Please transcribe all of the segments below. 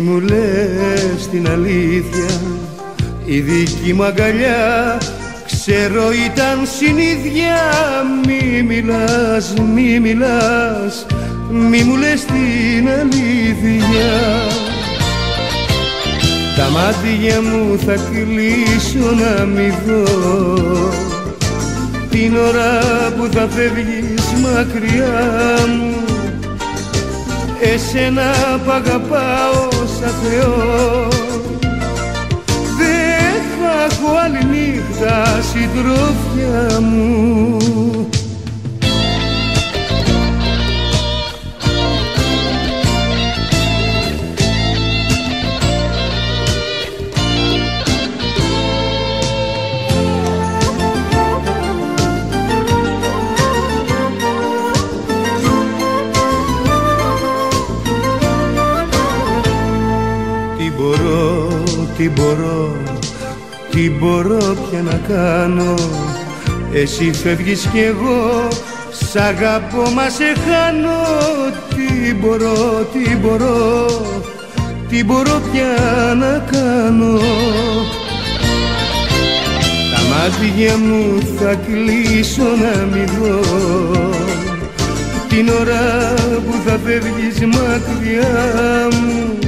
Μη μου λες την αλήθεια, η δική μου αγκαλιά ξέρω ήταν συνήθεια. Μη μιλάς, μη μιλάς, μη μου λες την αλήθεια. Τα μάτια μου θα κλείσω να μη δω την ώρα που θα φεύγεις μακριά μου. Εσένα που αγαπάω σαν Θεό, δεν θα έχω άλλη νύχτα συντρόφια μου. Τι μπορώ πια να κάνω, εσύ φεύγεις κι εγώ σ' αγαπώ μα σε χάνω. Τι μπορώ πια να κάνω. Τα μάτια μου θα κλείσω να μη δω την ώρα που θα φεύγεις μακριά μου.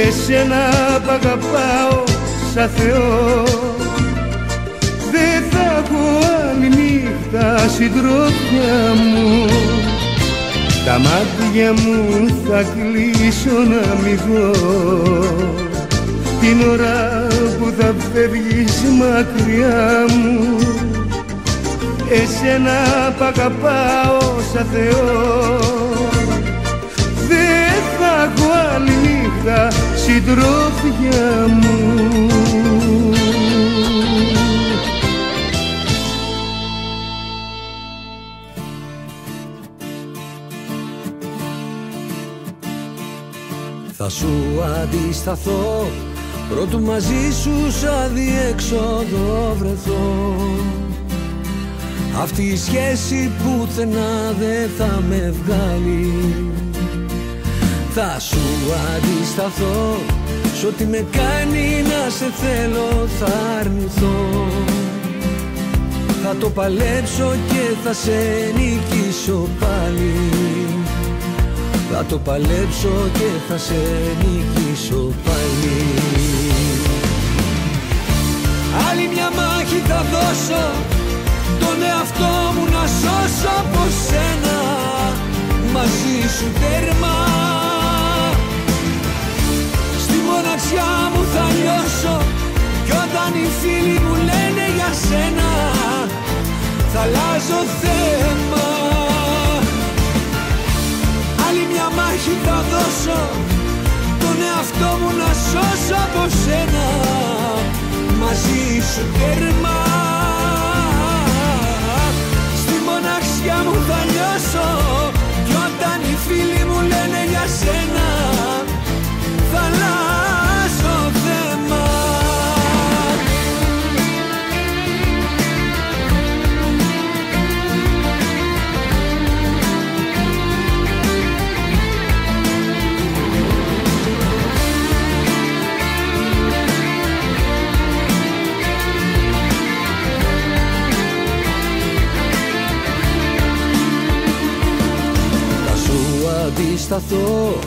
Εσένα που αγαπάω σαν Θεό, δεν θα έχω άλλη νύχτα συντρόφια μου. Τα μάτια μου θα κλείσω να μη δω την ώρα που θα φεύγεις μακριά μου. Εσένα που αγαπάω σαν Θεό, δεν θα έχω άλλη νύχτα συντρόφια μου. Θα σου αντισταθώ πρώτου μαζί σου σαν διέξοδο βρεθώ. Αυτή η σχέση πουθενά δεν θα με βγάλει. Θα σου αντισταθώ σ' ό,τι με κάνει να σε θέλω θα αρνηθώ. Θα το παλέψω και θα σε νικήσω πάλι. Θα το παλέψω και θα σε νικήσω πάλι. Άλλη μια μάχη θα δώσω, τον εαυτό μου να σώσω από σένα. Μαζί σου τέρμα, στη μοναξιά μου θα λιώσω. Κι όταν οι φίλοι μου λένε για σένα, θα αλλάζω θέμα. Άλλη μια μάχη θα δώσω, τον εαυτό μου να σώσω από σένα. Μαζί σου τέρμα, στη μοναξιά μου θα λιώσω. Κι όταν οι φίλοι μου λένε για σένα, θα αλλάζω θέμα. Αντισταθώ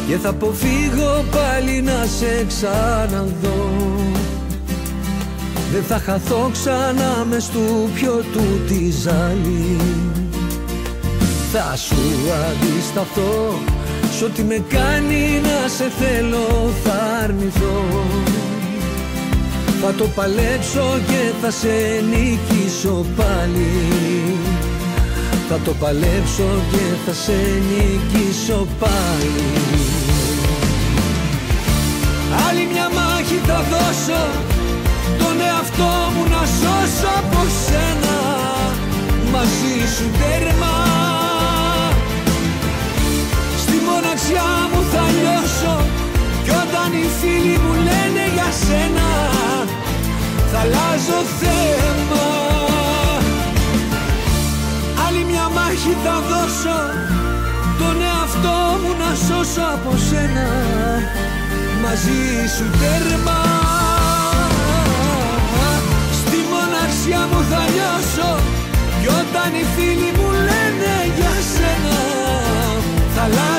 και θα αποφύγω πάλι να σε ξαναδώ. Δεν θα χαθώ ξανά μες του πιωτού τη ζάλη. Θα σου αντισταθώ σ' ό,τι με κάνει να σε θέλω θα αρνηθώ. Θα το παλέψω και θα σε νικήσω πάλι. Θα το παλέψω και θα σε νικήσω πάλι. Άλλη μια μάχη θα δώσω, τον εαυτό μου να σώσω από σένα. Μαζί σου τέρμα, στη μοναξιά μου θα λιώσω. Κι όταν οι φίλοι μου λένε για σένα, θα αλλάζω θέμα. Άλλη μια μάχη θα δώσω, τον εαυτό μου να σώσω από σένα, μαζί σου τέρμα. Στη μοναξιά μου θα λιώσω, κι όταν οι φίλοι μου λένε για σένα, θα αλλάξω